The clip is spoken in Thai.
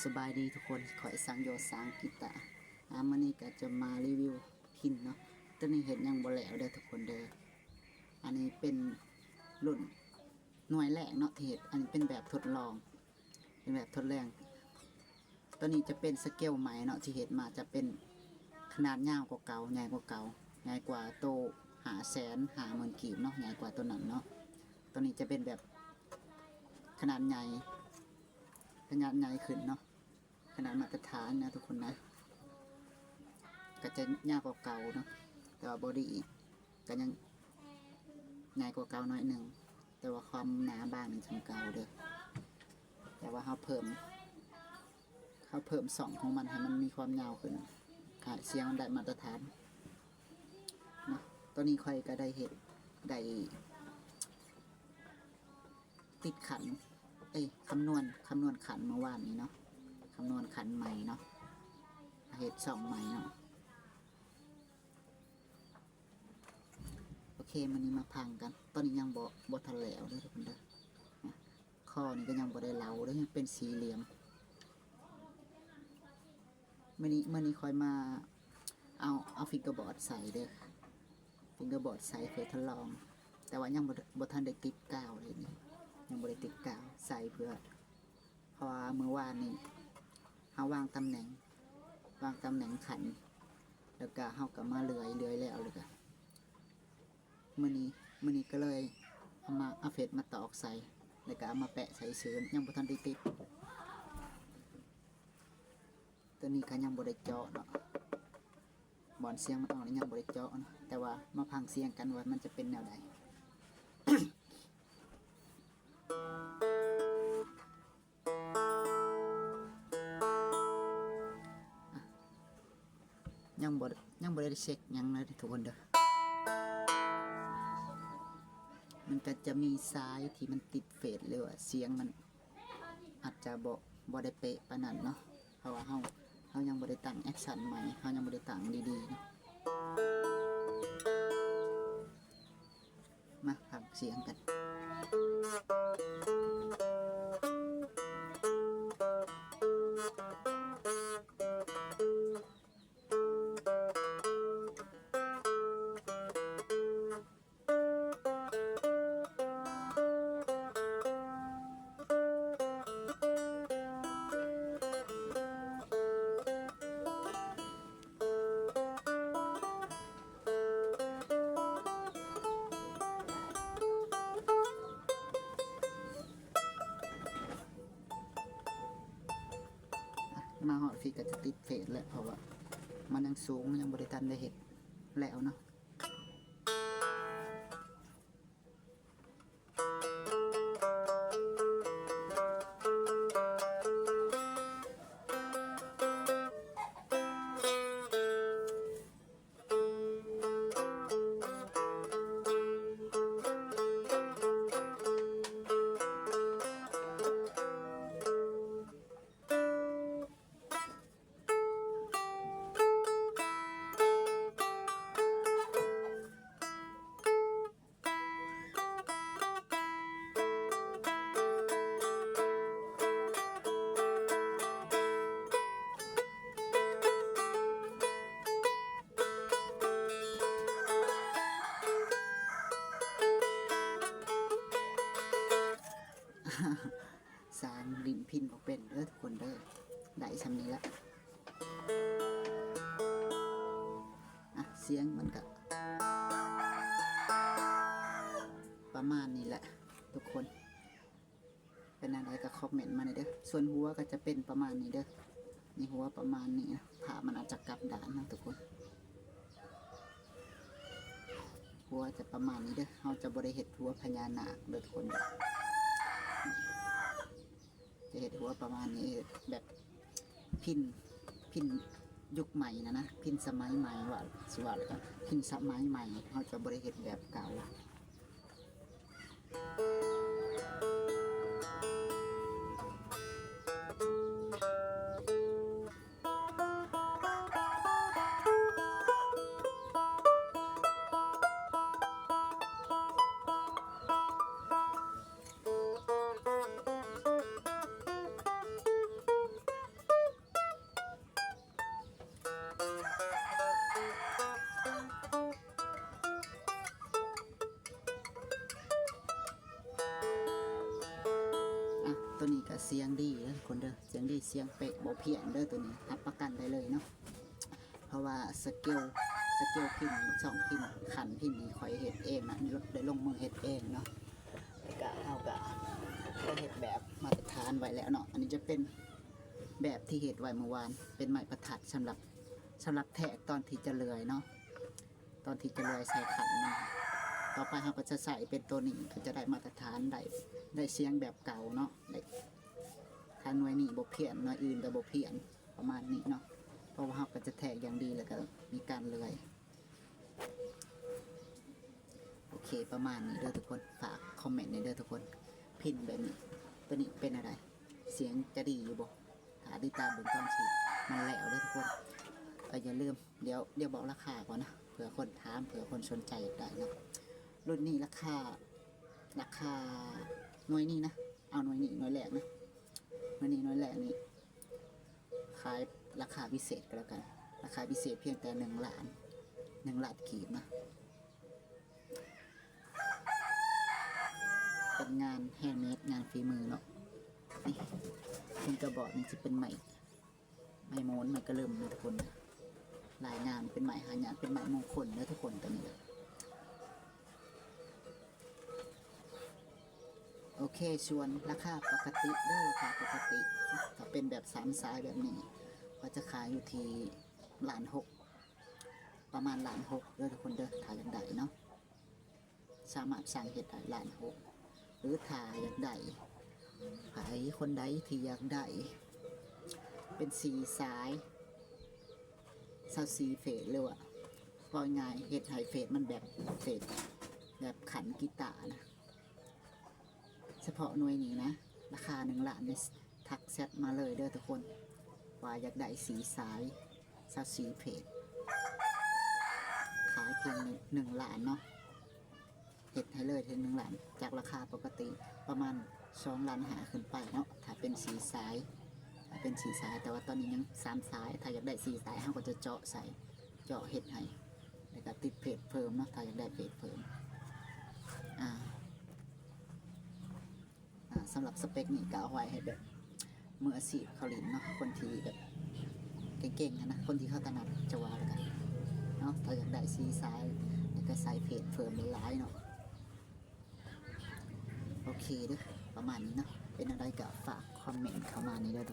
สบายดีทุกคนขอสังโยสังกีตามื้อนี้ก็จะมารีวิวพินเนาะตัวนี้เห็นยังบ่แล้วเด้อทุกคนเด้ออันนี้เป็นรุ่นหน่วยแรกเนาะที่เห็นอันนี้เป็นแบบทดลองเป็นแบบทดลองตัวนี้จะเป็นสเกลใหม่เนาะที่เห็นมาจะเป็นขนาดยาวกว่าเก่าใหญ่กว่าเก่าใหญ่กว่าโต550,000กีบเนาะใหญ่กว่าตัวนั้นเนาะตัวนี้จะเป็นแบบขนาดใหญ่ขึ้นเนาะขนาดมาตรฐานนะทุกคนนะก็จะยากกว่าเก่าเนาะแต่ว่าบอดี้ก็ยังใหญ่กว่าเก่าน้อยหนึ่งแต่ว่าความหนาบางนี่จังเก่าเด้อแต่ว่าเขาเพิ่มส่องของมันให้มันมีความยาวขึ้นค่ะเสียงมันได้มาตรฐานนะตัวนี้ค่อยก็ได้ติดขันคำนวณขันเมื่อวานนี้เนาะคำนวณขันใหม่เนาะเหตุ2ใหม่เนาะโอเคมันนี้มาพังกันตอนนี้ยังบ่ทันแล้วเลยทุกคนเด้อข้อนี้ก็ยังบ่ได้เหลาเด้อยังเป็นสี่เหลี่ยมเมื่อนี้ค่อยมาเอาฟิงเกอร์บอร์ดใส่เด้อฟิงเกอร์บอร์ดใส่เพื่อทดลองแต่ว่ายังบ่ทันได้ติดกาวเลยนี่ยังบริติดกาวใส่เพื่อเพราะว่าเมื่อวานนี้เขาวางตำแหน่งขันแล้วก็เขาก็มาเลื่อยแล้วเลยก็มื่อนี้ก็เลยเอาเฟสมาตอกใส่แล้วก็เอามาแปะใส่เสริมยังบ่ทันได้ติดตัวนี้ก็ยังบ่ได้เจาะเนาะบอนเสียงมันออกยังบ่ได้เจาะนะแต่ว่ามาพังเสียงกันว่ามันจะเป็นแนวใด ยังบ่ได้เช็คยังเลยทุกคนเด้อมันก็จะมีซ้ายที่มันติดเฟสเลยว่าเสียงมันอาจจะบ่ได้เป๊ะปานนั้นเนาะเพราะว่าเฮายังบ่ได้ตั้งแอคชั่นใหม่เฮายังบ่ได้ตั้งดีๆเนาะมาฟังเสียงกันมาหอดฟีก็จะติดเฟสแหละเพราะว่ามันยังสูงยังบริตันได้เห็ดแล้วเนาะสางลิ้นพินออกเป็นเด้อทุกคนเด้อได้สำนี้ละเสียงมันก็ประมาณนี้แหละทุกคนเป็นอะไรก็คอมเมนต์มาหน่อยเด้อส่วนหัวก็จะเป็นประมาณนี้เด้อนี่หัวประมาณนี้นะผ่ามันอาจจะกลับด้านนะทุกคนหัวจะประมาณนี้เด้อเราจะบริเหตุหัวพญานาคเด้อทุกคนจะเห็นหัวประมาณนี้แบบพินยุคใหม่นะพินสมัยใหม่ว่าสวัสดิ์พินสมัยใหม่เขาจะบริเหตุแบบเก่า ก็เสียงดีเด้อคนเด้อเสียงดีเสียงเป๊ะบ่เพี้ยนเด้อตัวนี้รับประกันได้เลยเนาะเพราะว่าสเกลพิมพ์สองพิมพ์ขันพิมพ์นี่ข่อยเฮ็ดเองนะได้ลงมือเฮ็ดเองเนาะแล้วก็เฮาก็ได้เฮ็ดแบบมาตรฐานไว้แล้วเนาะอันนี้จะเป็นแบบที่เฮ็ดไว้เมื่อวานเป็นไม้ประทัดสำหรับแทกตอนที่จะเลื่อยเนาะตอนที่จะเลื่อยใส่ขันนะต่อไปเราก็จะใส่เป็นตัวนี้ก็จะได้มาตรฐานได้เสียงแบบเก่าเนาะได้ถ้าหน่วยนี้บ่เพี้ยนหน่วยอื่นก็บ่เพี้ยนประมาณนี้เนาะเพราะว่าเราก็จะแทกอย่างดีแล้วก็มีการเลื่อยโอเคประมาณนี้เด้อทุกคนฝากคอมเมนต์ในเด้อทุกคนพินแบบนี้ตัวนี้เป็นอะไรเสียงจะดีอยู่บ่หาติดตามเบิ่งตอนที่มันแล้วเด้อทุกคนอย่าลืมเดี๋ยวบอกราคาก่อนนะเผื่อคนถามเผื่อคนสนใจอยากได้นะรุ่นนี้ราคาหน่วยนี้นะเอาหน่วยนี้หน่วยแรกนะหน่วยนี้หน่วยแรกนี่ขายราคาพิเศษก็แล้วกันราคาพิเศษเพียงแต่1 ล้านกีบนะเป็นงานแฮนด์เมดงานฝีมือเนาะนี่เป็นกระบอกนี่จะเป็นไม้โม้นไม้กระเริ่มนะทุกคนลายงานเป็นไม้หายากเป็นไม้มงคลนะทุกคนตัวนี้โอเคส่วนราคาปกติได้ราคาปกติถ้าเป็นแบบ3 สายแบบนี้ก็จะขายอยู่ที่1.6 ล้านประมาณ1.6 ล้านเด้อทุกคนเด้อถ้าอยากได้เนาะสามารถสั่งเฮ็ดได้1.6 ล้านหรือถ้าอยากได้ใครคนใดที่อยากได้เป็น4 สาย24 เฟสเลยว่ะพอง่ายเฮ็ดให้เฟสมันแบบเฟสแบบขันกีตาร์นะเฉพาะหน่วยนี้นะราคา1 ล้านเนี่ยทักแชทมาเลยเด้อทุกคนว่าอยากได้4 สาย24 เฟสขายเพียง1 ล้านเนาะเฮ็ดให้เลยถึง1 ล้านจากราคาปกติประมาณ2 ล้าน5ขึ้นไปเนาะถ้าเป็น4 สายแต่ว่าตอนนี้ยัง3 สายถ้าอยากได้4 สายเราก็จะเจาะเฮ็ดให้แล้วก็ติดเพจเพิ่มเนาะถ้าอยากได้เพจเพิ่มสำหรับสเปคนี่ก็เอาไว้ให้แบบมืออาชีพเขาเล่นเนาะคนที่แบบเก่งๆนะคนที่เขาถนัดจะว่าแล้วกันเนาะถ้าอยากได้4 สายแล้วก็ใส่เพจเพิ่มหลายๆเนาะโอเคเด้อประมาณนี้เนาะเป็นอะไรก็ฝากคอมเมนต์เข้ามานี่เด้อ